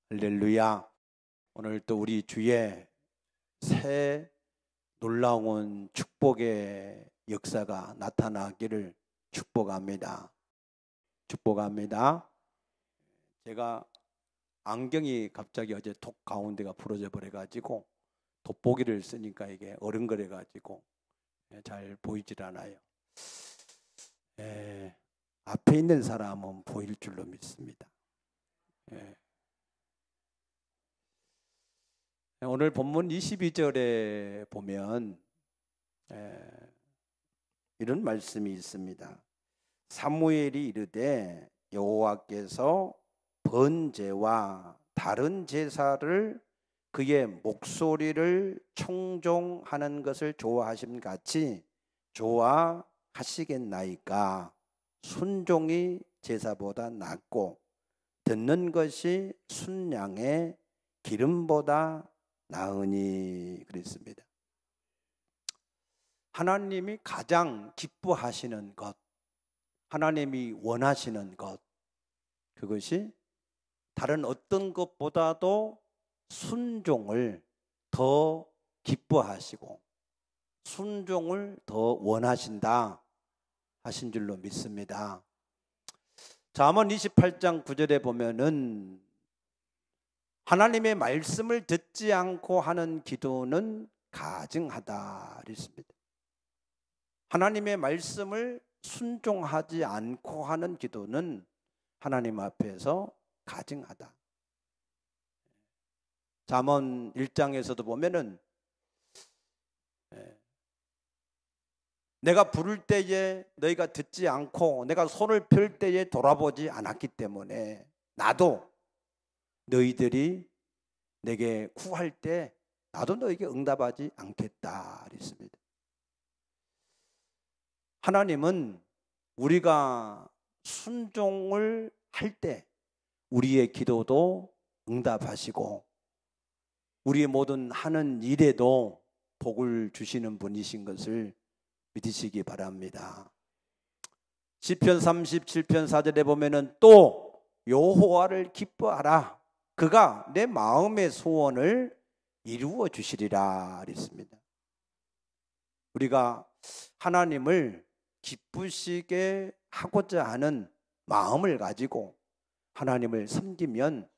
할렐루야. 오늘 또 우리 주에 새 놀라운 축복의 역사가 나타나기를 축복합니다. 축복합니다. 제가 안경이 갑자기 어제 톡 가운데가 부러져 버려가지고 돋보기를 쓰니까 이게 어른거려가지고 잘 보이질 않아요. 앞에 있는 사람은 보일 줄로 믿습니다. 오늘 본문 22절에 보면 이런 말씀이 있습니다. 사무엘이 이르되 여호와께서 번제와 다른 제사를 그의 목소리를 청종하는 것을 좋아하심 같이 좋아하시겠나이까. 순종이 제사보다 낫고 듣는 것이 순양의 기름보다 나으니 그랬습니다. 하나님이 가장 기뻐하시는 것, 하나님이 원하시는 것, 그것이 다른 어떤 것보다도 순종을 더 기뻐하시고 순종을 더 원하신다 하신 줄로 믿습니다. 잠언 28장 9절에 보면은 하나님의 말씀을 듣지 않고 하는 기도는 가증하다 그랬습니다. 하나님의 말씀을 순종하지 않고 하는 기도는 하나님 앞에서 가증하다. 잠언 1장에서도 보면은 내가 부를 때에 너희가 듣지 않고 내가 손을 펼 때에 돌아보지 않았기 때문에 나도 너희들이 내게 구할 때 나도 너에게 응답하지 않겠다 그랬습니다. 하나님은 우리가 순종을 할 때 우리의 기도도 응답하시고 우리의 모든 하는 일에도 복을 주시는 분이신 것을 믿으시기 바랍니다. 시편 37편 4절에 보면은 또 여호와를 기뻐하라. 그가 내 마음의 소원을 이루어 주시리라 그랬습니다. 우리가 하나님을 기쁘시게 하고자 하는 마음을 가지고 하나님을 섬기면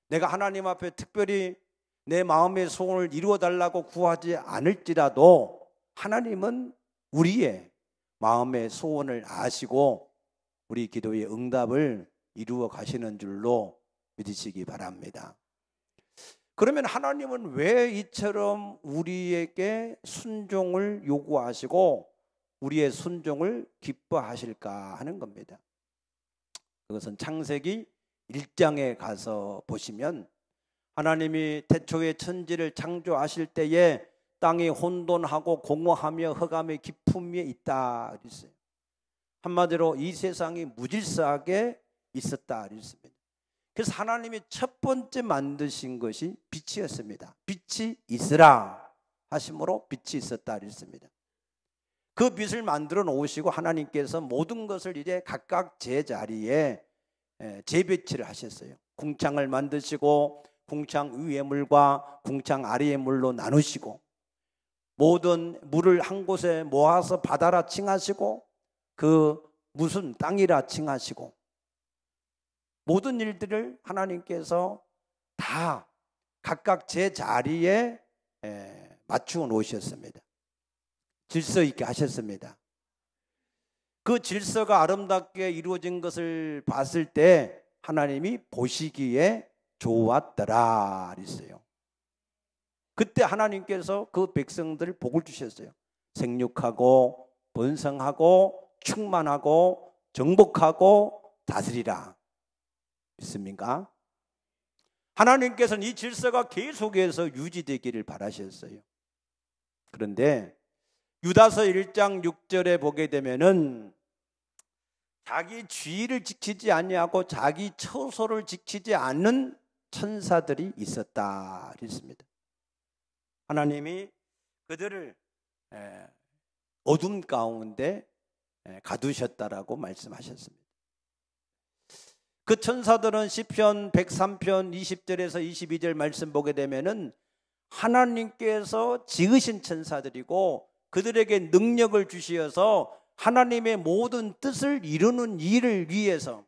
내가 하나님 앞에 특별히 내 마음의 소원을 이루어 달라고 구하지 않을지라도 하나님은 우리의 마음의 소원을 아시고 우리 기도의 응답을 이루어 가시는 줄로 믿으시기 바랍니다. 그러면 하나님은 왜 이처럼 우리에게 순종을 요구하시고 우리의 순종을 기뻐하실까 하는 겁니다. 그것은 창세기 1장에 가서 보시면 하나님이 태초에 천지를 창조하실 때에 땅이 혼돈하고 공허하며 흑암의 깊음 위에 있다 그랬어요. 한마디로 이 세상이 무질서하게 있었다 그랬습니다. 그래서 하나님이 첫 번째 만드신 것이 빛이었습니다. 빛이 있으라 하심으로 빛이 있었다 그랬습니다. 그 빛을 만들어 놓으시고 하나님께서 모든 것을 이제 각각 제자리에 재배치를 하셨어요. 궁창을 만드시고 궁창 위의 물과 궁창 아래의 물로 나누시고 모든 물을 한 곳에 모아서 바다라 칭하시고 그 무슨 땅이라 칭하시고 모든 일들을 하나님께서 다 각각 제 자리에 맞추어 놓으셨습니다. 질서 있게 하셨습니다. 그 질서가 아름답게 이루어진 것을 봤을 때 하나님이 보시기에 좋았더라 그랬어요. 그때 하나님께서 그 백성들을 복을 주셨어요. 생육하고 번성하고 충만하고 정복하고 다스리라. 있습니까? 하나님께서는 이 질서가 계속해서 유지되기를 바라셨어요. 그런데 유다서 1장 6절에 보게 되면은 자기 주의를 지키지 아니하고 자기 처소를 지키지 않는 천사들이 있었다 그랬습니다. 하나님이 그들을 어둠 가운데 가두셨다라고 말씀하셨습니다. 그 천사들은 시편 103편 20절에서 22절 말씀 보게 되면은 하나님께서 지으신 천사들이고 그들에게 능력을 주시어서 하나님의 모든 뜻을 이루는 일을 위해서,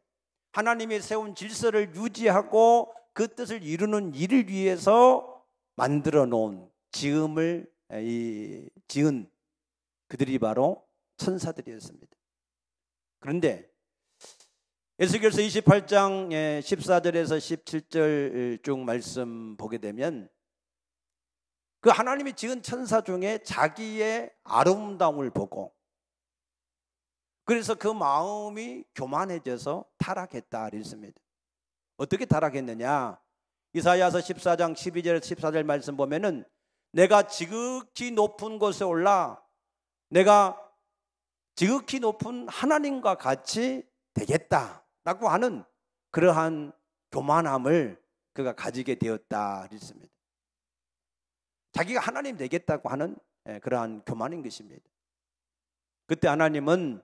하나님의 세운 질서를 유지하고 그 뜻을 이루는 일을 위해서 만들어 놓은 지은 그들이 바로 천사들이었습니다. 그런데 에스겔서 28장 14절에서 17절 쭉 말씀 보게 되면 그 하나님이 지은 천사 중에 자기의 아름다움을 보고 그래서 그 마음이 교만해져서 타락했다 그랬습니다. 어떻게 타락했느냐? 이사야서 14장 12절 14절 말씀 보면은 내가 지극히 높은 곳에 올라 내가 지극히 높은 하나님과 같이 되겠다라고 하는 그러한 교만함을 그가 가지게 되었다 그랬습니다. 자기가 하나님 되겠다고 하는 그러한 교만인 것입니다. 그때 하나님은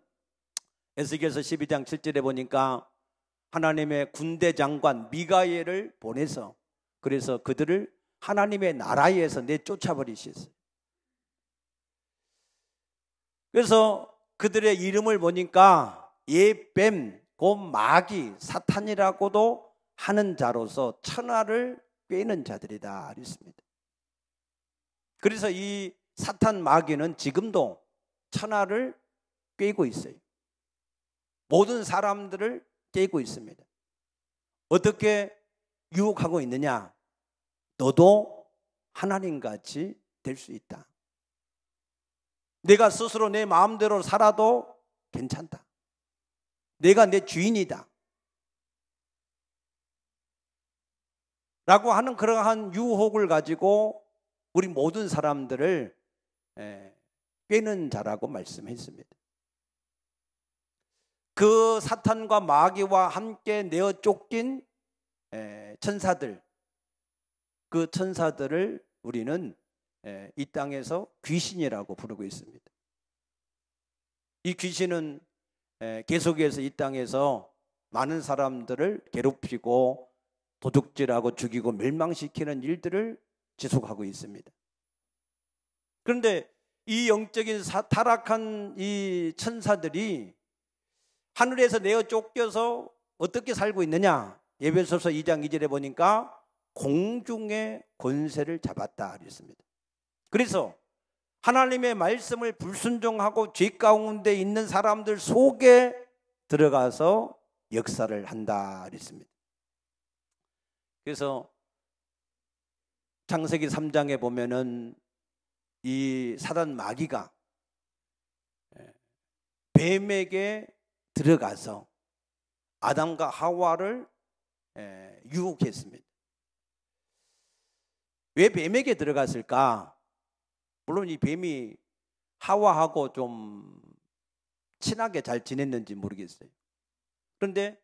에스겔서 12장 7절에 보니까 하나님의 군대 장관 미가엘을 보내서 그래서 그들을 하나님의 나라에서 내쫓아버리셨어요. 그래서 그들의 이름을 보니까 예뱀, 곧 마귀, 사탄이라고도 하는 자로서 천하를 꿰는 자들이다 그랬습니다. 그래서 이 사탄 마귀는 지금도 천하를 꿰고 있어요. 모든 사람들을 꿰고 있습니다. 어떻게 유혹하고 있느냐? 너도 하나님같이 될 수 있다. 내가 스스로 내 마음대로 살아도 괜찮다. 내가 내 주인이다. 라고 하는 그러한 유혹을 가지고 우리 모든 사람들을 꿰는 자라고 말씀했습니다. 그 사탄과 마귀와 함께 내어 쫓긴 천사들, 그 천사들을 우리는 이 땅에서 귀신이라고 부르고 있습니다. 이 귀신은 계속해서 이 땅에서 많은 사람들을 괴롭히고 도둑질하고 죽이고 멸망시키는 일들을 지속하고 있습니다. 그런데 이 영적인 타락한 이 천사들이 하늘에서 내어 쫓겨서 어떻게 살고 있느냐? 에베소서 2장 2절에 보니까 공중의 권세를 잡았다 그랬습니다. 그래서 하나님의 말씀을 불순종하고 죄 가운데 있는 사람들 속에 들어가서 역사를 한다 그랬습니다. 그래서 창세기 3장에 보면은 이 사단 마귀가 뱀에게 들어가서 아담과 하와를 유혹했습니다. 왜 뱀에게 들어갔을까? 물론 이 뱀이 하와하고 좀 친하게 잘 지냈는지 모르겠어요. 그런데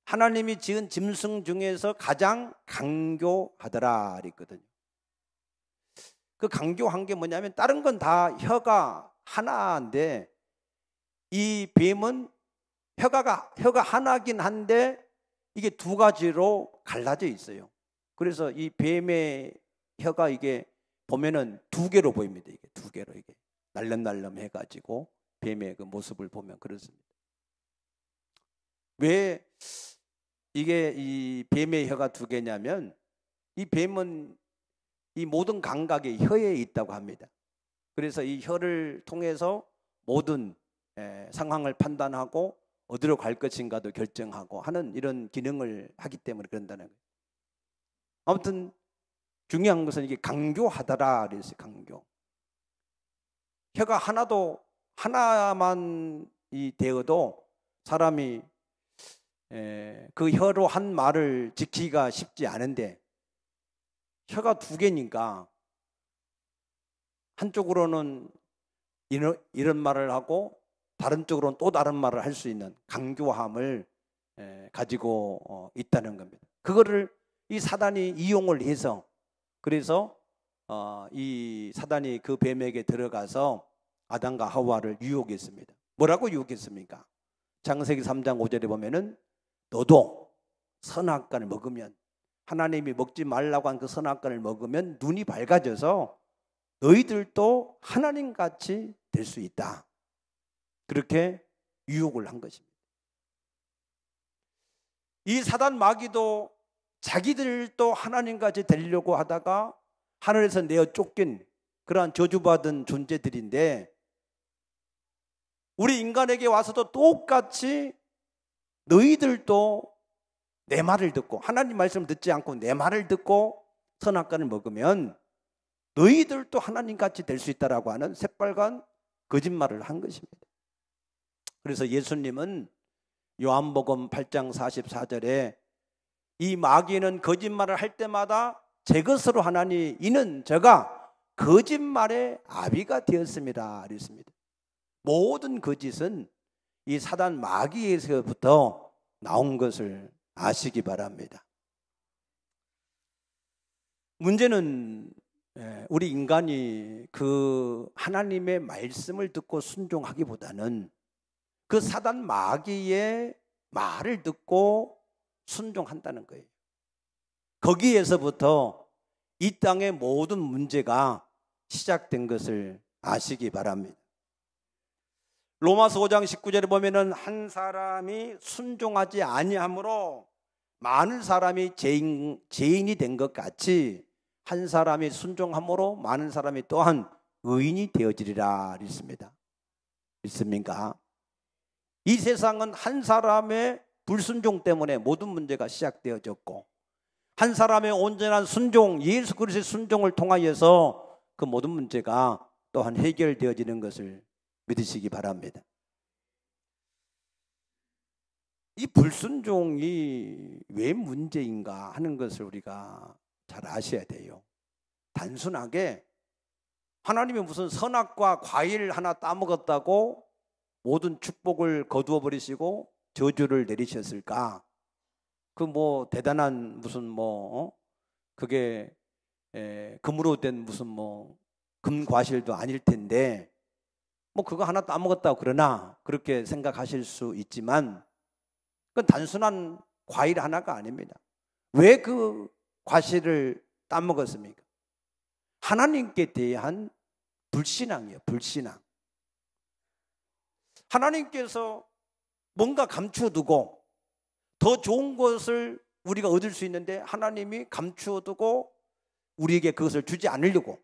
하나님이 지은 짐승 중에서 가장 강교하더라 그랬거든요. 그 강교한 게 뭐냐면 다른 건 다 혀가 하나인데 이 뱀은 혀가 하나긴 한데 이게 두 가지로 갈라져 있어요. 그래서 이 뱀의 혀가 이게 보면은 두 개로 보입니다. 이게 두 개로 이게 날름날름 해가지고 뱀의 그 모습을 보면 그렇습니다. 왜 이게 이 뱀의 혀가 두 개냐면 이 뱀은 이 모든 감각이 혀에 있다고 합니다. 그래서 이 혀를 통해서 모든 상황을 판단하고 어디로 갈 것인가도 결정하고 하는 이런 기능을 하기 때문에 그런다는 거예요. 아무튼 중요한 것은 이게 강교하더라 그랬어요. 강교. 혀가 하나만 되어도 사람이 그 혀로 한 말을 지키기가 쉽지 않은데 혀가 두 개니까 한쪽으로는 이런 말을 하고 다른 쪽으로는 또 다른 말을 할 수 있는 강교함을 가지고 있다는 겁니다. 그거를 이 사단이 이용을 해서 그래서 이 사단이 그 뱀에게 들어가서 아담과 하와를 유혹했습니다. 뭐라고 유혹했습니까? 창세기 3장 5절에 보면은 너도 선악과를 먹으면, 하나님이 먹지 말라고 한 그 선악과를 먹으면 눈이 밝아져서 너희들도 하나님같이 될 수 있다. 그렇게 유혹을 한 것입니다. 이 사단 마귀도 자기들도 하나님같이 되려고 하다가 하늘에서 내어 쫓긴 그러한 저주받은 존재들인데, 우리 인간에게 와서도 똑같이 너희들도 내 말을 듣고, 하나님 말씀을 듣지 않고 내 말을 듣고 선악과를 먹으면 너희들도 하나님같이 될 수 있다라고 하는 새빨간 거짓말을 한 것입니다. 그래서 예수님은 요한복음 8장 44절에 이 마귀는 거짓말을 할 때마다 제 것으로 하나니 이는 저가 거짓말의 아비가 되었습니다. 그랬습니다. 모든 거짓은 이 사단 마귀에서부터 나온 것을 아시기 바랍니다. 문제는 우리 인간이 그 하나님의 말씀을 듣고 순종하기보다는 그 사단 마귀의 말을 듣고 순종한다는 거예요. 거기에서부터 이 땅의 모든 문제가 시작된 것을 아시기 바랍니다. 로마서 5장 19절에 보면은 한 사람이 순종하지 아니함으로 많은 사람이 죄인이 된 것 같이 한 사람이 순종함으로 많은 사람이 또한 의인이 되어지리라 했습니다. 믿습니까? 이 세상은 한 사람의 불순종 때문에 모든 문제가 시작되어졌고, 한 사람의 온전한 순종, 예수 그리스도의 순종을 통하여서 그 모든 문제가 또한 해결되어지는 것을 믿으시기 바랍니다. 이 불순종이 왜 문제인가 하는 것을 우리가 잘 아셔야 돼요. 단순하게 하나님이 무슨 선악과 과일 하나 따먹었다고 모든 축복을 거두어 버리시고 저주를 내리셨을까? 그 뭐 대단한 무슨 그게 금으로 된 무슨 금과실도 아닐 텐데 그거 하나 따먹었다고 그러나 그렇게 생각하실 수 있지만 그건 단순한 과일 하나가 아닙니다. 왜 그 과실을 따먹었습니까? 하나님께 대한 불신앙이에요. 불신앙. 하나님께서 뭔가 감추어두고 더 좋은 것을 우리가 얻을 수 있는데 하나님이 감추어두고 우리에게 그것을 주지 않으려고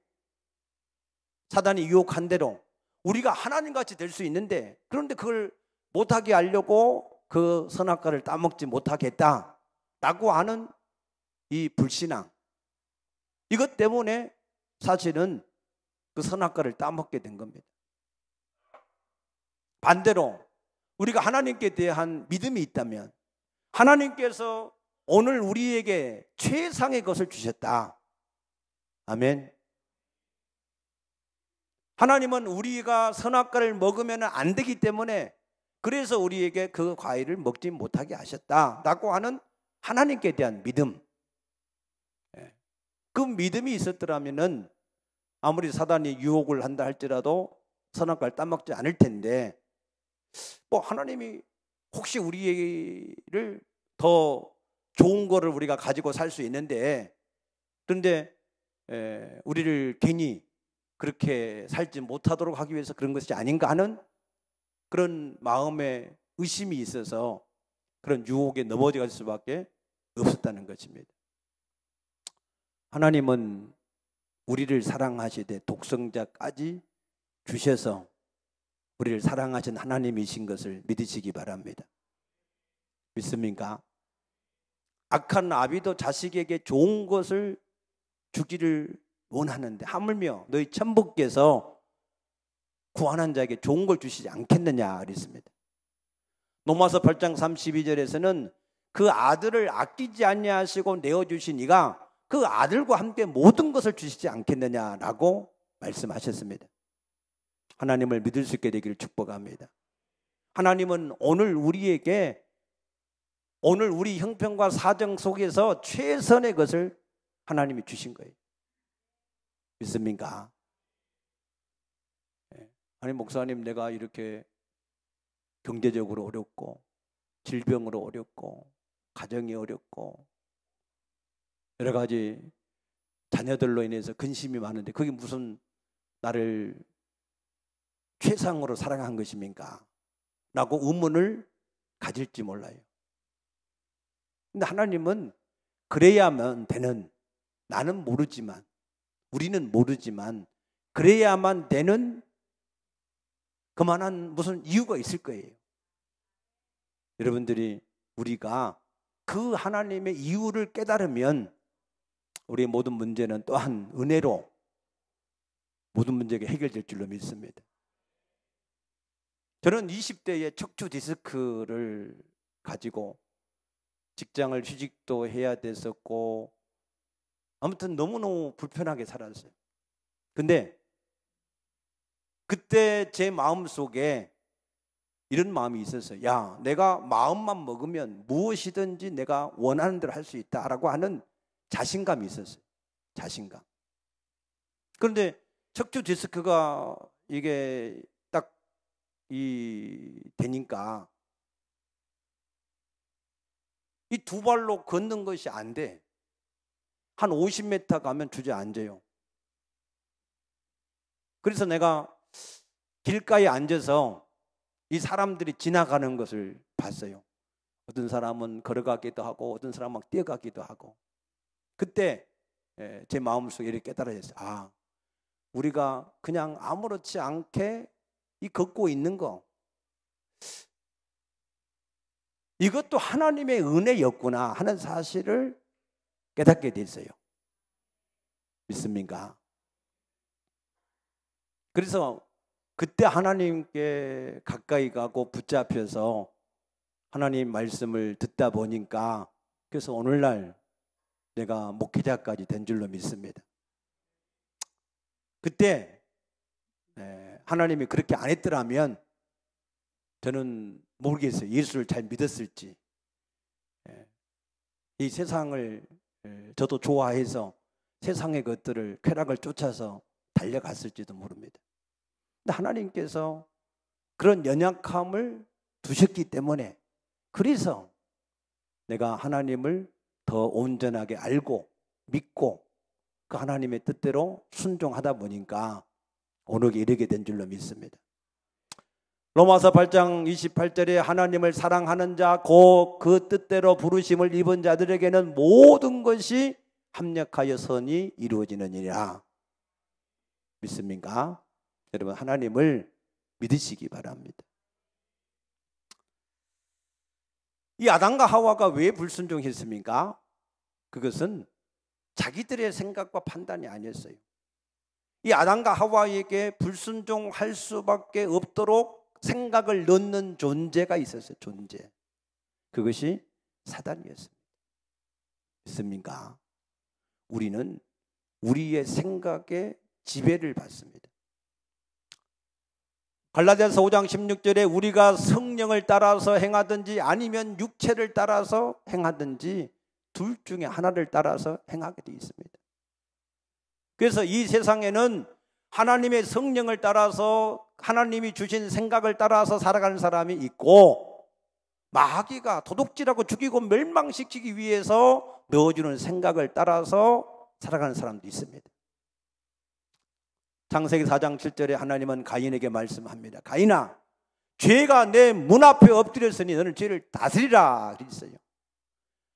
사단이 유혹한 대로 우리가 하나님같이 될 수 있는데, 그런데 그걸 못하게 하려고 그 선악과를 따먹지 못하겠다라고 하는 이 불신앙, 이것 때문에 사실은 그 선악과를 따먹게 된 겁니다. 반대로 우리가 하나님께 대한 믿음이 있다면 하나님께서 오늘 우리에게 최상의 것을 주셨다. 아멘. 하나님은 우리가 선악과를 먹으면 안 되기 때문에 그래서 우리에게 그 과일을 먹지 못하게 하셨다라고 하는 하나님께 대한 믿음, 그 믿음이 있었더라면 아무리 사단이 유혹을 한다 할지라도 선악과를 따먹지 않을 텐데, 하나님이 혹시 우리를 더 좋은 거를 우리가 가지고 살 수 있는데, 그런데 우리를 괜히 그렇게 살지 못하도록 하기 위해서 그런 것이 아닌가 하는 그런 마음의 의심이 있어서 그런 유혹에 넘어질 수밖에 없었다는 것입니다. 하나님은 우리를 사랑하시되 독생자까지 주셔서 우리를 사랑하신 하나님이신 것을 믿으시기 바랍니다. 믿습니까? 악한 아비도 자식에게 좋은 것을 주기를 원하는데 하물며 너희 천부께서 구원한 자에게 좋은 걸 주시지 않겠느냐 그랬습니다. 로마서 8장 32절에서는 그 아들을 아끼지 아니하시고 내어주신 이가 그 아들과 함께 모든 것을 주시지 않겠느냐라고 말씀하셨습니다. 하나님을 믿을 수 있게 되기를 축복합니다. 하나님은 오늘 우리에게 오늘 우리 형편과 사정 속에서 최선의 것을 하나님이 주신 거예요. 믿습니까? 아니 목사님, 내가 이렇게 경제적으로 어렵고 질병으로 어렵고 가정이 어렵고 여러 가지 자녀들로 인해서 근심이 많은데 그게 무슨 나를 최상으로 사랑한 것입니까? 라고 의문을 가질지 몰라요. 근데 하나님은 그래야만 되는, 나는 모르지만, 우리는 모르지만 그래야만 되는 그만한 무슨 이유가 있을 거예요. 여러분들이 우리가 그 하나님의 이유를 깨달으면 우리의 모든 문제는 또한 은혜로 모든 문제가 해결될 줄로 믿습니다. 저는 20대에 척추 디스크를 가지고 직장을 휴직도 해야 됐었고 아무튼 너무너무 불편하게 살았어요. 근데 그때 제 마음속에 이런 마음이 있었어요. 야, 내가 마음만 먹으면 무엇이든지 내가 원하는 대로 할 수 있다라고 하는 자신감이 있었어요. 자신감. 그런데 척추 디스크가 이게 딱 되니까 이 두 발로 걷는 것이 안 돼. 한 50m 가면 주저앉아요. 그래서 내가 길가에 앉아서 이 사람들이 지나가는 것을 봤어요. 어떤 사람은 걸어가기도 하고 어떤 사람은 막 뛰어가기도 하고. 그때 제 마음속에 이렇게 깨달아졌어요. 아, 우리가 그냥 아무렇지 않게 이 걷고 있는 거, 이것도 하나님의 은혜였구나 하는 사실을 깨닫게 됐어요. 믿습니까? 그래서 그때 하나님께 가까이 가고 붙잡혀서 하나님 말씀을 듣다 보니까 그래서 오늘날 내가 목회자까지 된 줄로 믿습니다. 그때 하나님이 그렇게 안 했더라면 저는 모르겠어요. 예수를 잘 믿었을지. 이 세상을 저도 좋아해서 세상의 것들을 쾌락을 쫓아서 달려갔을지도 모릅니다. 근데 하나님께서 그런 연약함을 두셨기 때문에 그래서 내가 하나님을 더 온전하게 알고 믿고 그 하나님의 뜻대로 순종하다 보니까 오늘에 이르게 된 줄로 믿습니다. 로마서 8장 28절에 하나님을 사랑하는 자 곧 그 뜻대로 부르심을 입은 자들에게는 모든 것이 합력하여 선이 이루어지느니라. 믿습니까? 여러분 하나님을 믿으시기 바랍니다. 이 아담과 하와가 왜 불순종했습니까? 그것은 자기들의 생각과 판단이 아니었어요. 이 아담과 하와에게 불순종할 수밖에 없도록 생각을 넣는 존재가 있었어요. 존재. 그것이 사단이었습니다. 믿습니까? 우리는 우리의 생각에 지배를 받습니다. 갈라디아서 5장 16절에 우리가 성령을 따라서 행하든지 아니면 육체를 따라서 행하든지 둘 중에 하나를 따라서 행하게 되어 있습니다. 그래서 이 세상에는 하나님의 성령을 따라서 하나님이 주신 생각을 따라서 살아가는 사람이 있고 마귀가 도둑질하고 죽이고 멸망시키기 위해서 넣어주는 생각을 따라서 살아가는 사람도 있습니다. 창세기 4장 7절에 하나님은 가인에게 말씀합니다. 가인아, 죄가 내 문 앞에 엎드렸으니 너는 죄를 다스리라 그랬어요.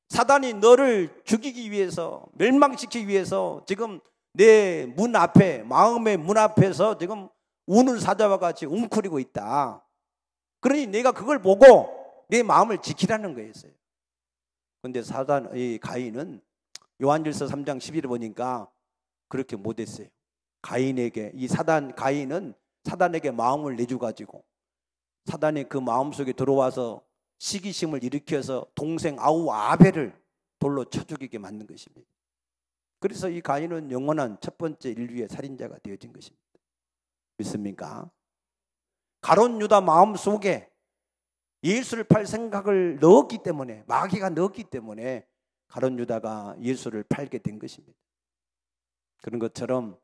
사단이 너를 죽이기 위해서 멸망시키기 위해서 지금 내 문 앞에 마음의 문 앞에서 지금 우는 사자와 같이 웅크리고 있다. 그러니 내가 그걸 보고 내 마음을 지키라는 거였어요. 그런데 이 가인은 요한일서 3장 11을 보니까 그렇게 못했어요. 가인은 사단에게 마음을 내줘가지고 사단이 그 마음속에 들어와서 시기심을 일으켜서 동생 아벨을 돌로 쳐 죽이게 만든 것입니다. 그래서 이 가인은 영원한 첫 번째 인류의 살인자가 되어진 것입니다. 믿습니까? 가룟 유다 마음속에 예수를 팔 생각을 넣었기 때문에 마귀가 넣었기 때문에 가룟 유다가 예수를 팔게 된 것입니다. 그런 것처럼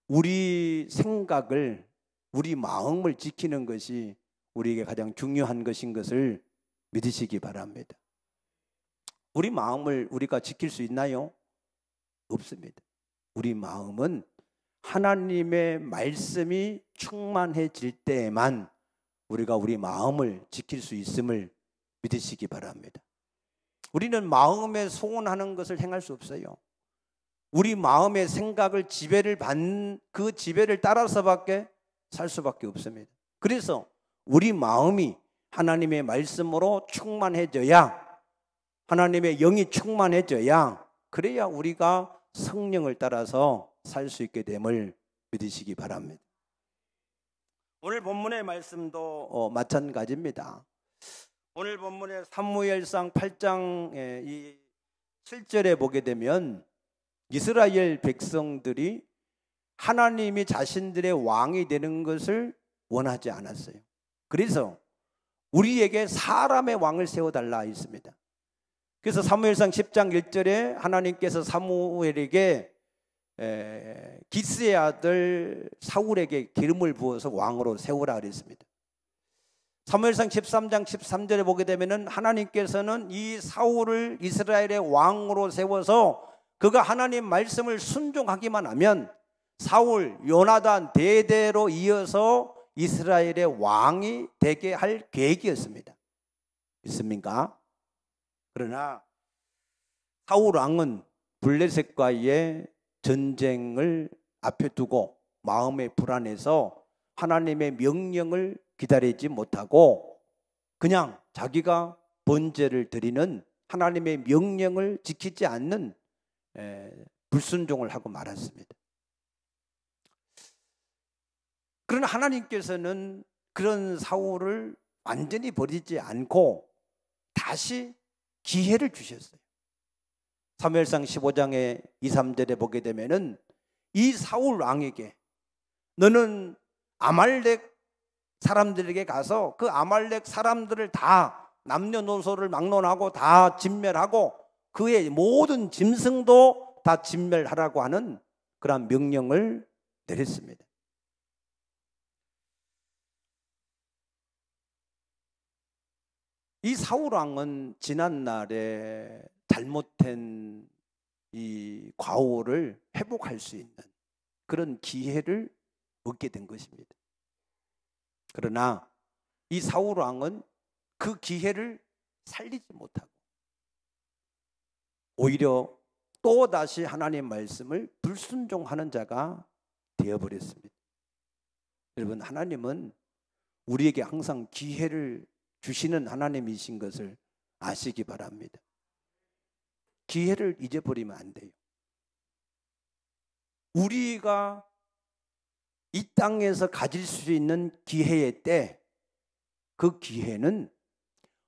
우리 생각을 우리 마음을 지키는 것이 우리에게 가장 중요한 것인 것을 믿으시기 바랍니다. 우리 마음을 우리가 지킬 수 있나요? 없습니다. 우리 마음은 하나님의 말씀이 충만해질 때에만 우리가 우리 마음을 지킬 수 있음을 믿으시기 바랍니다. 우리는 마음에 소원하는 것을 행할 수 없어요. 우리 마음의 생각을 지배를 받는 그 지배를 따라서밖에 살 수밖에 없습니다. 그래서 우리 마음이 하나님의 말씀으로 충만해져야, 하나님의 영이 충만해져야, 그래야 우리가 성령을 따라서 살 수 있게 됨을 믿으시기 바랍니다. 오늘 본문의 말씀도 마찬가지입니다. 오늘 본문의 사무엘상 8장 이 7절에 보게 되면 이스라엘 백성들이 하나님이 자신들의 왕이 되는 것을 원하지 않았어요. 그래서 우리에게 사람의 왕을 세워달라 했습니다. 그래서 사무엘상 10장 1절에 하나님께서 사무엘에게 기스의 아들 사울에게 기름을 부어서 왕으로 세우라 그랬습니다. 사무엘상 13장 13절에 보게 되면은 하나님께서는 이 사울을 이스라엘의 왕으로 세워서 그가 하나님 말씀을 순종하기만 하면 사울, 요나단 대대로 이어서 이스라엘의 왕이 되게 할 계획이었습니다. 믿습니까? 그러나 사울 왕은 블레셋과의 전쟁을 앞에 두고 마음에 불안해서 하나님의 명령을 기다리지 못하고 그냥 자기가 번제를 드리는 하나님의 명령을 지키지 않는 불순종을 하고 말았습니다. 그러나 하나님께서는 그런 사울을 완전히 버리지 않고 다시 기회를 주셨어요. 사무엘상 15장의 2, 3절에 보게 되면은 이 사울 왕에게 너는 아말렉 사람들에게 가서 그 아말렉 사람들을 다 남녀노소를 막론하고 다 진멸하고 그의 모든 짐승도 다 진멸하라고 하는 그런 명령을 내렸습니다. 이 사울 왕은 지난날에 잘못된 이 과오를 회복할 수 있는 그런 기회를 얻게 된 것입니다. 그러나 이 사울 왕은 그 기회를 살리지 못하고 오히려 또 다시 하나님의 말씀을 불순종하는 자가 되어버렸습니다. 여러분, 하나님은 우리에게 항상 기회를 주시는 하나님이신 것을 아시기 바랍니다. 기회를 잊어버리면 안 돼요. 우리가 이 땅에서 가질 수 있는 기회의 때, 그 기회는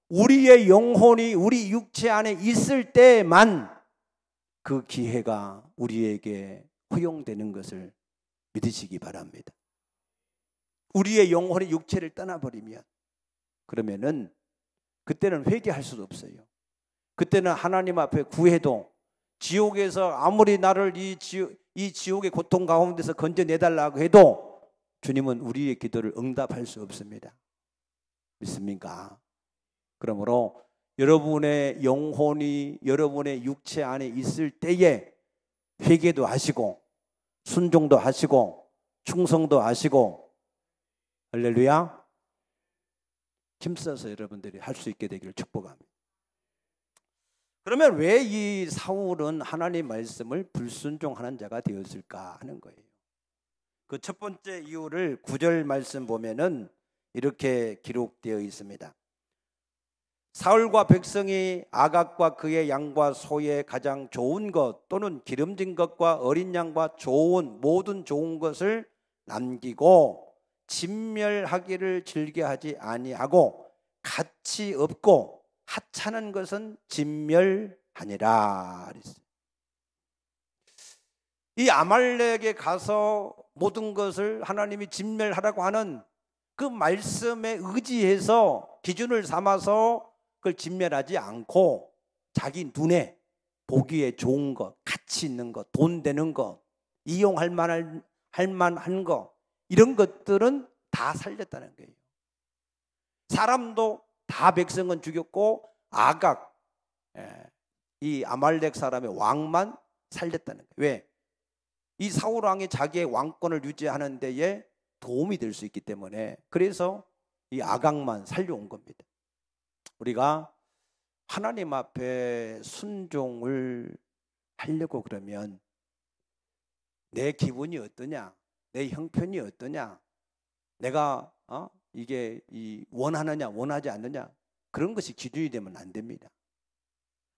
우리의 영혼이 우리 육체 안에 있을 때만 그 기회가 우리에게 허용되는 것을 믿으시기 바랍니다. 우리의 영혼이 육체를 떠나버리면 그러면은 그때는 회개할 수도 없어요. 그때는 하나님 앞에 구해도 지옥에서 아무리 나를 이 지옥의 고통 가운데서 건져내달라고 해도 주님은 우리의 기도를 응답할 수 없습니다. 믿습니까? 그러므로 여러분의 영혼이 여러분의 육체 안에 있을 때에 회개도 하시고 순종도 하시고 충성도 하시고 할렐루야 힘써서 여러분들이 할 수 있게 되기를 축복합니다. 그러면 왜 이 사울은 하나님의 말씀을 불순종하는 자가 되었을까 하는 거예요. 그 첫 번째 이유를 9절 말씀 보면은 이렇게 기록되어 있습니다. 사울과 백성이 아각과 그의 양과 소의 가장 좋은 것 또는 기름진 것과 어린 양과 모든 좋은 것을 남기고 진멸하기를 즐겨하지 아니하고 가치 없고 하찮은 것은 진멸하니라. 이 아말렉에 가서 모든 것을 하나님이 진멸하라고 하는 그 말씀에 의지해서 기준을 삼아서 그걸 진멸하지 않고 자기 눈에 보기에 좋은 것, 가치 있는 것, 돈 되는 것, 이용할 만한 것 이런 것들은 다 살렸다는 거예요. 사람도 다 백성은 죽였고 아각 이 아말렉 사람의 왕만 살렸다는 거예요. 왜? 이 사울 왕이 자기의 왕권을 유지하는 데에 도움이 될 수 있기 때문에, 그래서 이 아각만 살려온 겁니다. 우리가 하나님 앞에 순종을 하려고 그러면 내 기분이 어떠냐, 내 형편이 어떠냐, 내가 이게 원하느냐 원하지 않느냐, 그런 것이 기준이 되면 안 됩니다.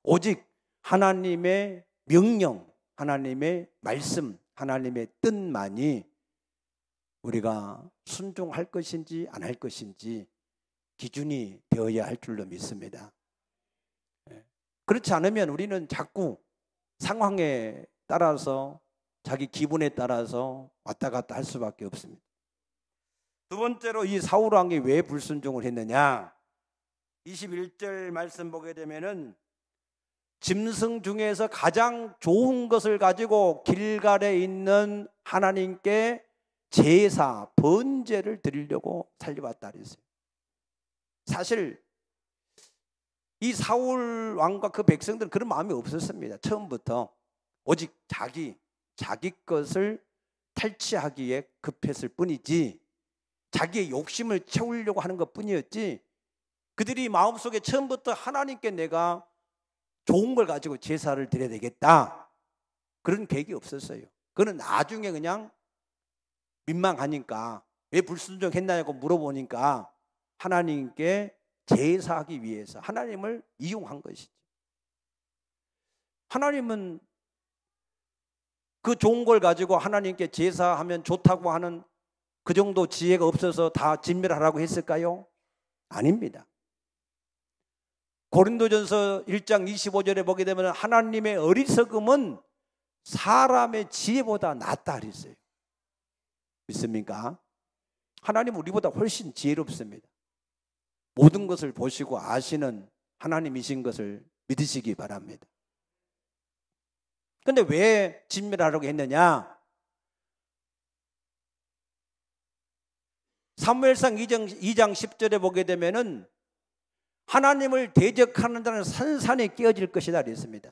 오직 하나님의 명령, 하나님의 말씀, 하나님의 뜻만이 우리가 순종할 것인지 안 할 것인지 기준이 되어야 할 줄로 믿습니다. 그렇지 않으면 우리는 자꾸 상황에 따라서, 자기 기분에 따라서 왔다 갔다 할 수밖에 없습니다. 두 번째로 이 사울 왕이 왜 불순종을 했느냐? 21절 말씀 보게 되면은 짐승 중에서 가장 좋은 것을 가지고 길갈에 있는 하나님께 제사, 번제를 드리려고 살려왔다 그랬어요. 사실 이 사울 왕과 그 백성들은 그런 마음이 없었습니다. 처음부터 오직 자기 것을 탈취하기에 급했을 뿐이지, 자기의 욕심을 채우려고 하는 것 뿐이었지, 그들이 마음속에 처음부터 하나님께 내가 좋은 걸 가지고 제사를 드려야 되겠다, 그런 계획이 없었어요. 그는 나중에 그냥 민망하니까 왜 불순종했냐고 물어보니까 하나님께 제사하기 위해서 하나님을 이용한 것이죠. 하나님은 그 좋은 걸 가지고 하나님께 제사하면 좋다고 하는 그 정도 지혜가 없어서 다 진멸하라고 했을까요? 아닙니다. 고린도전서 1장 25절에 보게 되면 하나님의 어리석음은 사람의 지혜보다 낫다 그랬어요. 믿습니까? 하나님은 우리보다 훨씬 지혜롭습니다. 모든 것을 보시고 아시는 하나님이신 것을 믿으시기 바랍니다. 그런데 왜 진멸하려고 했느냐? 사무엘상 2장 10절에 보게 되면은 하나님을 대적하는 자는 산산이 깨어질 것이다 그랬습니다.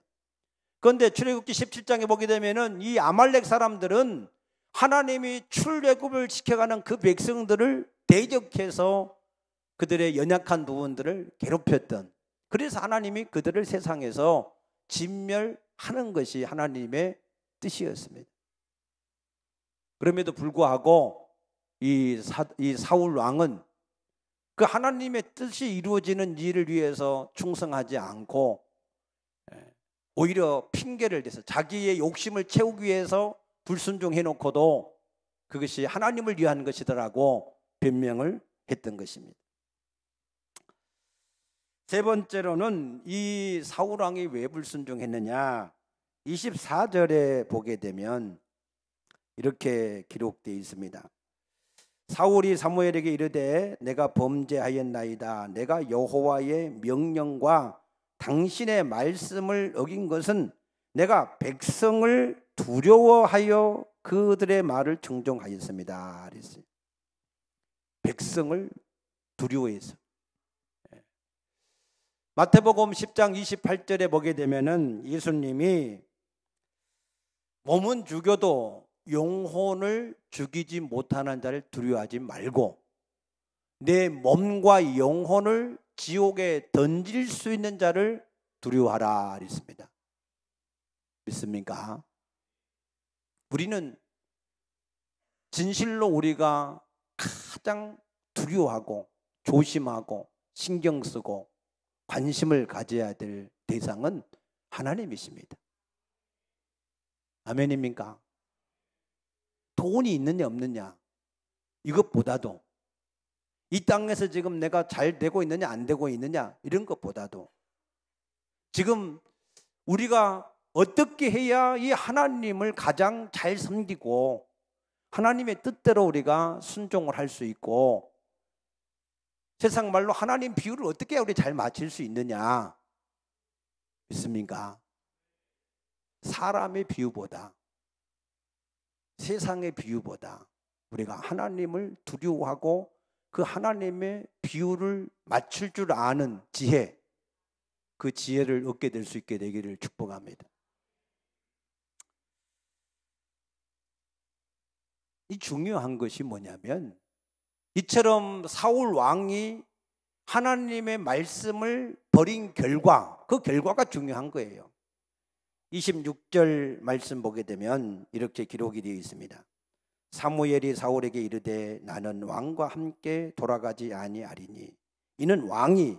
그런데 출애굽기 17장에 보게 되면은 이 아말렉 사람들은 하나님이 출애굽을 시켜가는 그 백성들을 대적해서 그들의 연약한 부분들을 괴롭혔던, 그래서 하나님이 그들을 세상에서 진멸하는 것이 하나님의 뜻이었습니다. 그럼에도 불구하고 이 사울 왕은 그 하나님의 뜻이 이루어지는 일을 위해서 충성하지 않고 오히려 핑계를 대서 자기의 욕심을 채우기 위해서 불순종해 놓고도 그것이 하나님을 위한 것이더라고 변명을 했던 것입니다. 세 번째로는 이 사울 왕이 왜 불순종했느냐? 24절에 보게 되면 이렇게 기록되어 있습니다. 사울이 사무엘에게 이르되 내가 범죄하였나이다. 내가 여호와의 명령과 당신의 말씀을 어긴 것은 내가 백성을 두려워하여 그들의 말을 청종하였습니다. 그랬어요. 백성을 두려워해서. 마태복음 10장 28절에 보게 되면은 예수님이 몸은 죽여도 영혼을 죽이지 못하는 자를 두려워하지 말고 내 몸과 영혼을 지옥에 던질 수 있는 자를 두려워하라 그랬습니다. 믿습니까? 우리는 진실로 우리가 가장 두려워하고 조심하고 신경 쓰고 관심을 가져야 될 대상은 하나님이십니다. 아멘입니까? 돈이 있느냐 없느냐 이것보다도, 이 땅에서 지금 내가 잘 되고 있느냐 안 되고 있느냐 이런 것보다도 지금 우리가 어떻게 해야 이 하나님을 가장 잘 섬기고 하나님의 뜻대로 우리가 순종을 할 수 있고 세상 말로 하나님 비유를 어떻게 해야 우리 잘 맞출 수 있느냐 믿습니까? 사람의 비유보다, 세상의 비유보다 우리가 하나님을 두려워하고 그 하나님의 비유를 맞출 줄 아는 지혜, 그 지혜를 얻게 될 수 있게 되기를 축복합니다. 이 중요한 것이 뭐냐면 이처럼 사울 왕이 하나님의 말씀을 버린 결과, 그 결과가 중요한 거예요. 26절 말씀 보게 되면 이렇게 기록이 되어 있습니다. 사무엘이 사울에게 이르되 나는 왕과 함께 돌아가지 아니하리니 이는 왕이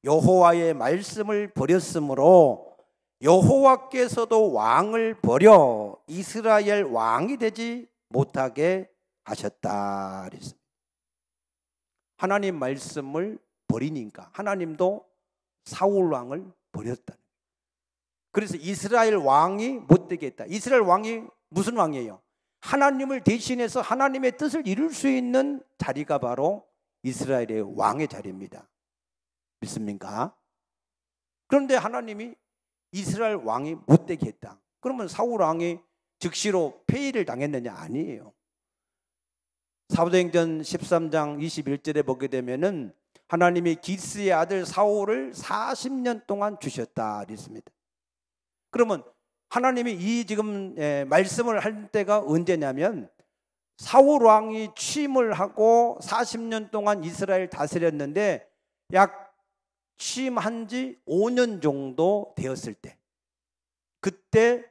여호와의 말씀을 버렸으므로 여호와께서도 왕을 버려 이스라엘 왕이 되지 못하게 하셨다 그랬습니다. 하나님 말씀을 버리니까 하나님도 사울 왕을 버렸다. 그래서 이스라엘 왕이 못 되게 했다. 이스라엘 왕이 무슨 왕이에요? 하나님을 대신해서 하나님의 뜻을 이룰 수 있는 자리가 바로 이스라엘의 왕의 자리입니다. 믿습니까? 그런데 하나님이 이스라엘 왕이 못 되게 했다. 그러면 사울 왕이 즉시로 폐위를 당했느냐? 아니에요. 사도행전 13장 21절에 보게 되면은 하나님이 기스의 아들 사울을 40년 동안 주셨다 그랬습니다. 그러면 하나님이 이 지금 말씀을 할 때가 언제냐면 사울 왕이 취임을 하고 40년 동안 이스라엘 다스렸는데 약 취임한 지 5년 정도 되었을 때, 그때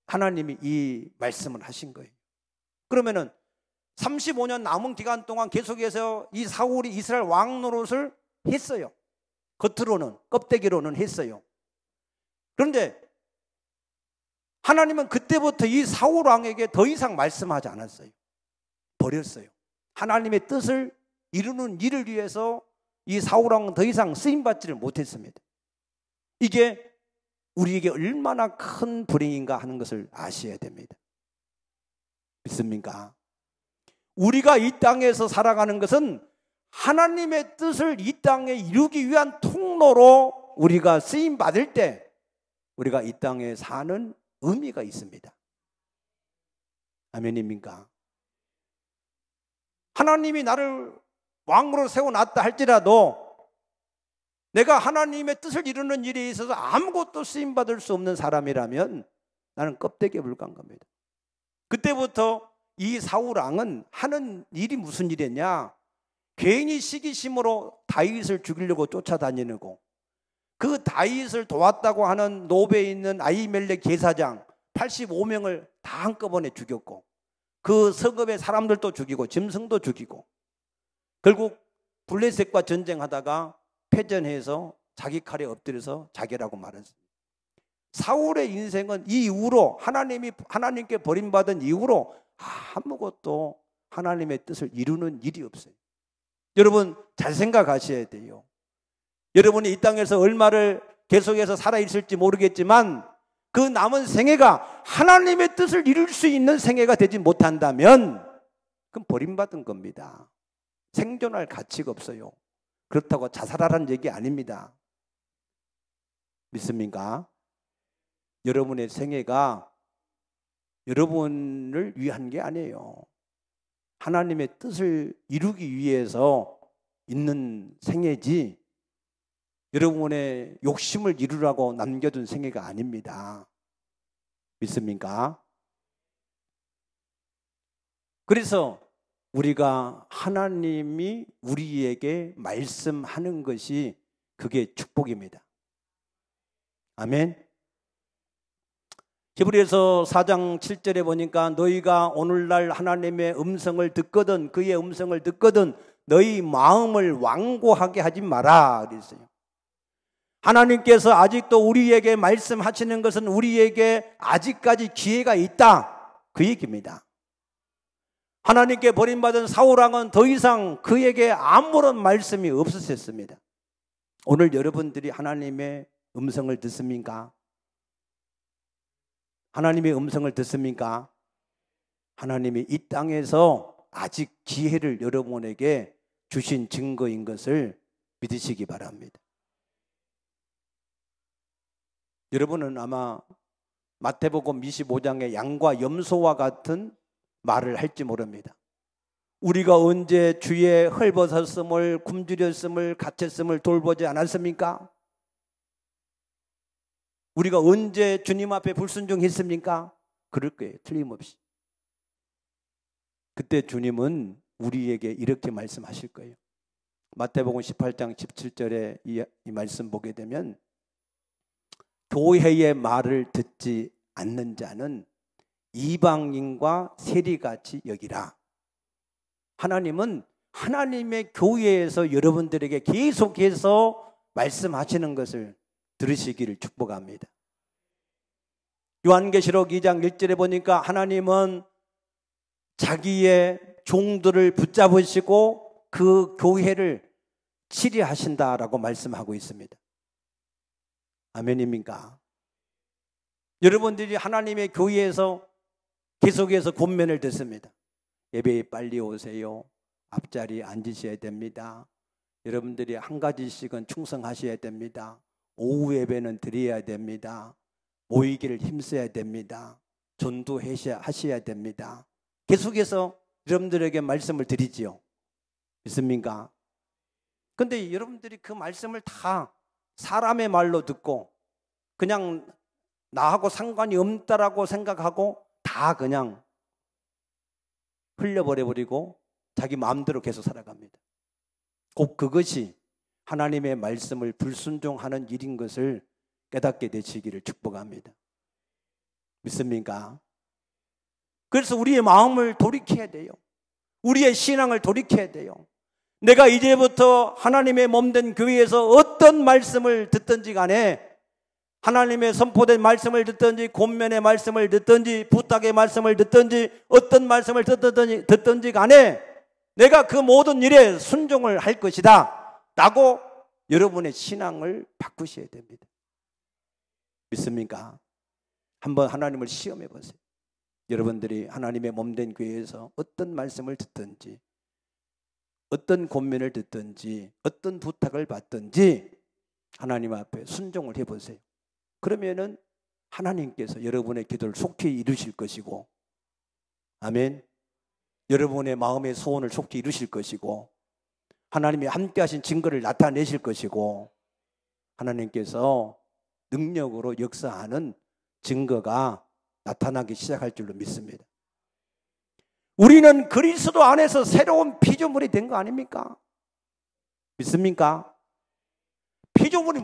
하나님이 이 말씀을 하신 거예요. 그러면은 35년 남은 기간 동안 계속해서 이 사울이 이스라엘 왕 노릇을 했어요. 겉으로는, 껍데기로는 했어요. 그런데 하나님은 그때부터 이 사울 왕에게 더 이상 말씀하지 않았어요. 버렸어요. 하나님의 뜻을 이루는 일을 위해서 이 사울 왕은 더 이상 쓰임받지를 못했습니다. 이게 우리에게 얼마나 큰 불행인가 하는 것을 아셔야 됩니다. 믿습니까? 우리가 이 땅에서 살아가는 것은 하나님의 뜻을 이 땅에 이루기 위한 통로로 우리가 쓰임받을 때 우리가 이 땅에 사는 의미가 있습니다. 아멘입니까? 하나님이 나를 왕으로 세워놨다 할지라도 내가 하나님의 뜻을 이루는 일에 있어서 아무것도 쓰임받을 수 없는 사람이라면 나는 껍데기에 불과한 겁니다. 그때부터 이 사울 왕은 하는 일이 무슨 일이었냐? 괜히 시기심으로 다윗을 죽이려고 쫓아다니고, 그 다윗을 도왔다고 하는 노베에 있는 아히멜렉 제사장 85명을 다 한꺼번에 죽였고, 그 성읍의 사람들도 죽이고 짐승도 죽이고, 결국 블레셋과 전쟁하다가 패전해서 자기 칼에 엎드려서 자결하고 말았습니다. 사울의 인생은 이 이후로 하나님께 버림받은 이후로 아무것도 하나님의 뜻을 이루는 일이 없어요. 여러분 잘 생각하셔야 돼요. 여러분이 이 땅에서 얼마를 계속해서 살아있을지 모르겠지만 그 남은 생애가 하나님의 뜻을 이룰 수 있는 생애가 되지 못한다면 그건 버림받은 겁니다. 생존할 가치가 없어요. 그렇다고 자살하라는 얘기 아닙니다. 믿습니까? 여러분의 생애가 여러분을 위한 게 아니에요. 하나님의 뜻을 이루기 위해서 있는 생애지 여러분의 욕심을 이루라고 남겨둔 생애가 아닙니다. 믿습니까? 그래서 우리가 하나님이 우리에게 말씀하는 것이 그게 축복입니다. 아멘. 히브리서 4장 7절에 보니까 너희가 오늘날 하나님의 음성을 듣거든 그의 음성을 듣거든 너희 마음을 완고하게 하지 마라 그랬어요. 하나님께서 아직도 우리에게 말씀하시는 것은 우리에게 아직까지 기회가 있다 그 얘기입니다. 하나님께 버림받은 사울 왕은 더 이상 그에게 아무런 말씀이 없었습니다. 오늘 여러분들이 하나님의 음성을 듣습니까? 하나님의 음성을 듣습니까? 하나님이 이 땅에서 아직 기회를 여러분에게 주신 증거인 것을 믿으시기 바랍니다. 여러분은 아마 마태복음 25장의 양과 염소와 같은 말을 할지 모릅니다. 우리가 언제 주의 헐벗었음을 굶주렸음을 갇혔음을 돌보지 않았습니까? 우리가 언제 주님 앞에 불순종했습니까? 그럴 거예요. 틀림없이. 그때 주님은 우리에게 이렇게 말씀하실 거예요. 마태복음 18장 17절에 이 말씀 보게 되면 교회의 말을 듣지 않는 자는 이방인과 세리같이 여기라. 하나님은 하나님의 교회에서 여러분들에게 계속해서 말씀하시는 것을 들으시기를 축복합니다. 요한계시록 2장 1절에 보니까 하나님은 자기의 종들을 붙잡으시고 그 교회를 치리하신다라고 말씀하고 있습니다. 아멘입니까? 여러분들이 하나님의 교회에서 계속해서 권면을 듣습니다. 예배에 빨리 오세요. 앞자리에 앉으셔야 됩니다. 여러분들이 한 가지씩은 충성하셔야 됩니다. 오후 예배는 드려야 됩니다. 모이기를 힘써야 됩니다. 전도하셔야 됩니다. 계속해서 여러분들에게 말씀을 드리지요. 믿습니까? 근데 여러분들이 그 말씀을 다 사람의 말로 듣고 그냥 나하고 상관이 없다라고 생각하고 다 그냥 흘려버려버리고 자기 마음대로 계속 살아갑니다. 꼭 그것이 하나님의 말씀을 불순종하는 일인 것을 깨닫게 되시기를 축복합니다. 믿습니까? 그래서 우리의 마음을 돌이켜야 돼요. 우리의 신앙을 돌이켜야 돼요. 내가 이제부터 하나님의 몸된 교회에서 어떤 말씀을 듣든지 간에 하나님의 선포된 말씀을 듣든지 권면의 말씀을 듣든지 부탁의 말씀을 듣든지 어떤 말씀을 듣든지 간에 내가 그 모든 일에 순종을 할 것이다 라고 여러분의 신앙을 바꾸셔야 됩니다. 믿습니까? 한번 하나님을 시험해 보세요. 여러분들이 하나님의 몸된 교회에서 어떤 말씀을 듣든지 어떤 권면을 듣든지 어떤 부탁을 받든지 하나님 앞에 순종을 해보세요. 그러면은 하나님께서 여러분의 기도를 속히 이루실 것이고, 아멘. 여러분의 마음의 소원을 속히 이루실 것이고, 하나님이 함께 하신 증거를 나타내실 것이고, 하나님께서 능력으로 역사하는 증거가 나타나기 시작할 줄로 믿습니다. 우리는 그리스도 안에서 새로운 피조물이 된 거 아닙니까? 믿습니까?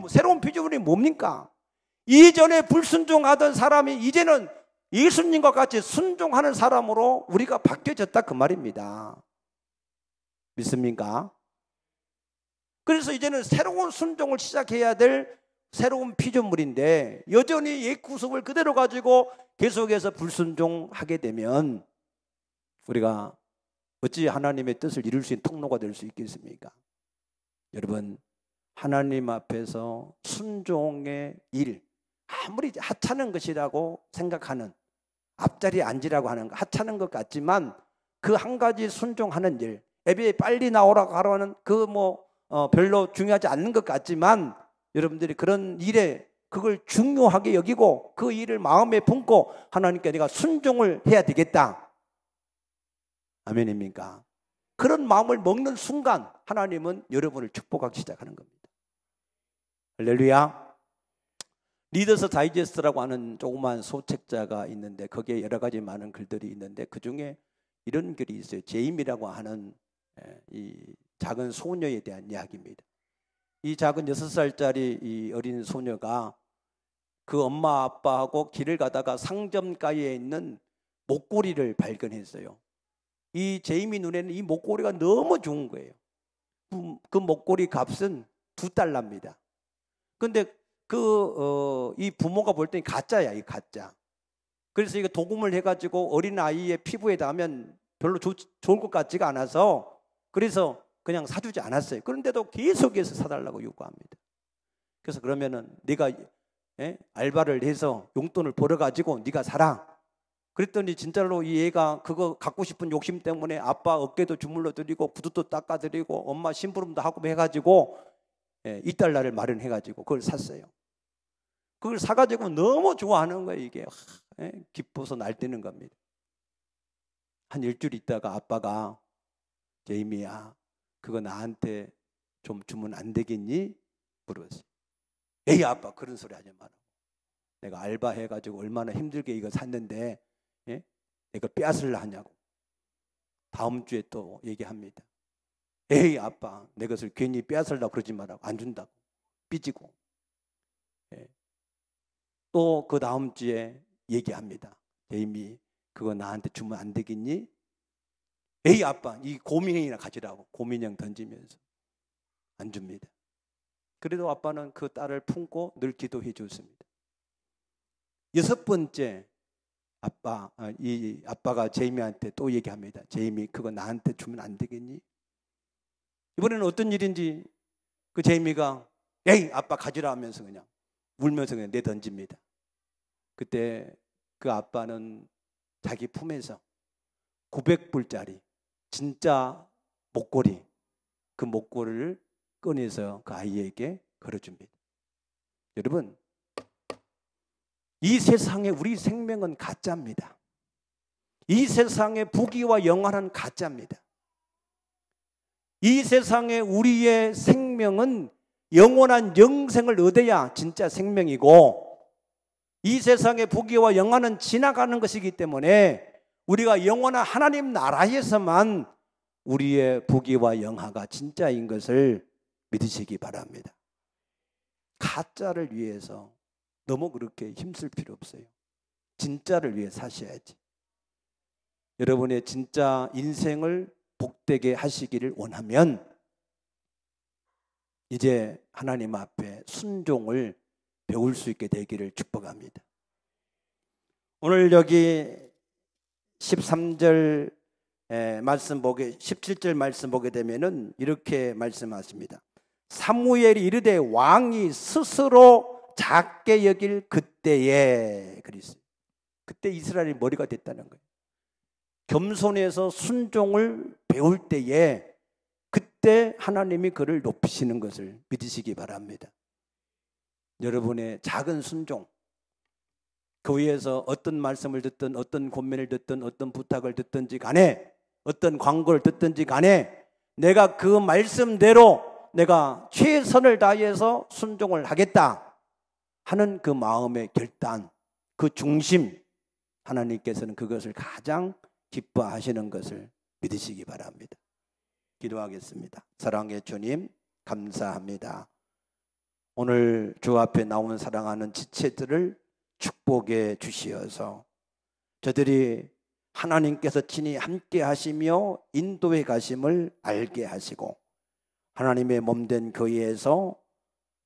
새로운 피조물이 뭡니까? 이전에 불순종하던 사람이 이제는 예수님과 같이 순종하는 사람으로 우리가 바뀌어졌다 그 말입니다. 믿습니까? 그래서 이제는 새로운 순종을 시작해야 될 새로운 피조물인데 여전히 옛 구습을 그대로 가지고 계속해서 불순종하게 되면 우리가 어찌 하나님의 뜻을 이룰 수 있는 통로가 될 수 있겠습니까? 여러분, 하나님 앞에서 순종의 일, 아무리 하찮은 것이라고 생각하는, 앞자리에 앉으라고 하는 거 하찮은 것 같지만 그 한 가지 순종하는 일, 예배에 빨리 나오라고 하라는 그 별로 중요하지 않는 것 같지만 여러분들이 그런 일에 그걸 중요하게 여기고 그 일을 마음에 품고 하나님께 내가 순종을 해야 되겠다. 아멘입니까? 그런 마음을 먹는 순간 하나님은 여러분을 축복하기 시작하는 겁니다. 할렐루야. 리더스 다이제스트라고 하는 조그만 소책자가 있는데 거기에 여러 가지 많은 글들이 있는데 그중에 이런 글이 있어요. 제임이라고 하는 이 작은 소녀에 대한 이야기입니다. 이 작은 6살짜리 이 어린 소녀가 그 엄마 아빠하고 길을 가다가 상점가에 있는 목걸이를 발견했어요. 이 제이미 눈에는 이 목걸이가 너무 좋은 거예요. 그 목걸이 값은 $2입니다. 근데 이 부모가 볼 때는 가짜야, 이 가짜. 그래서 이거 도금을 해가지고 어린 아이의 피부에 닿으면 별로 좋을 것 같지가 않아서 그래서 그냥 사주지 않았어요. 그런데도 계속해서 사달라고 요구합니다. 그래서 그러면은 네가 알바를 해서 용돈을 벌어가지고 네가 사라. 그랬더니 진짜로 이 애가 그거 갖고 싶은 욕심 때문에 아빠 어깨도 주물러 드리고 구두도 닦아 드리고 엄마 심부름도 하고 해가지고 $2를 마련해가지고 그걸 샀어요. 그걸 사가지고 너무 좋아하는 거예요. 이게 기뻐서 날뛰는 겁니다. 한 일주일 있다가 아빠가 제이미야 그거 나한테 좀 주면 안 되겠니? 물었어요. 에이 아빠 그런 소리 하지 마라. 내가 알바해가지고 얼마나 힘들게 이거 샀는데 예? 내가 빼앗으려 하냐고. 다음 주에 또 얘기합니다. 에이 아빠 내 것을 괜히 빼앗으려고 그러지 말라고. 안 준다고. 삐지고. 예. 또 그 다음 주에 얘기합니다. 제이미 그거 나한테 주면 안 되겠니? 에이 아빠 이 곰인형이나 가지라고. 곰인형 던지면서 안 줍니다. 그래도 아빠는 그 딸을 품고 늘 기도해 줬습니다. 6번째 이 아빠가 제이미한테 또 얘기합니다. 제이미 그거 나한테 주면 안 되겠니? 이번에는 어떤 일인지 그 제이미가 에이 아빠 가지라 하면서 그냥 울면서 그냥 내던집니다. 그때 그 아빠는 자기 품에서 900불짜리 진짜 목걸이, 그 목걸이를 꺼내서 그 아이에게 걸어줍니다. 여러분, 이 세상에 우리 생명은 가짜입니다. 이 세상의 부귀와 영화는 가짜입니다. 이 세상에 우리의 생명은 영원한 영생을 얻어야 진짜 생명이고, 이 세상의 부귀와 영화는 지나가는 것이기 때문에 우리가 영원한 하나님 나라에서만 우리의 부귀와 영화가 진짜인 것을 믿으시기 바랍니다. 가짜를 위해서 너무 그렇게 힘쓸 필요 없어요. 진짜를 위해 사셔야지. 여러분의 진짜 인생을 복되게 하시기를 원하면 이제 하나님 앞에 순종을 배울 수 있게 되기를 축복합니다. 오늘 여기 13절 말씀 17절 말씀 보게 되면은 이렇게 말씀하십니다. 사무엘이 이르되 왕이 스스로 작게 여길 그때에 그랬어요. 그때 이스라엘이 머리가 됐다는 거예요. 겸손해서 순종을 배울 때에 그때 하나님이 그를 높이시는 것을 믿으시기 바랍니다. 여러분의 작은 순종, 교회에서 어떤 말씀을 듣든 어떤 권면을 듣든 어떤 부탁을 듣든지 간에 어떤 광고를 듣든지 간에 내가 그 말씀대로 내가 최선을 다해서 순종을 하겠다 하는 그 마음의 결단, 그 중심, 하나님께서는 그것을 가장 기뻐하시는 것을 믿으시기 바랍니다. 기도하겠습니다. 사랑의 주님 감사합니다. 오늘 주 앞에 나온 사랑하는 지체들을 축복해 주시어서 저들이 하나님께서 친히 함께 하시며 인도해 가심을 알게 하시고 하나님의 몸된 교회에서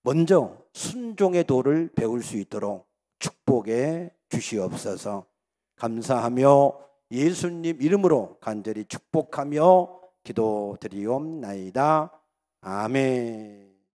먼저 순종의 도를 배울 수 있도록 축복해 주시옵소서. 감사하며 예수님 이름으로 간절히 축복하며 기도드리옵나이다. 아멘.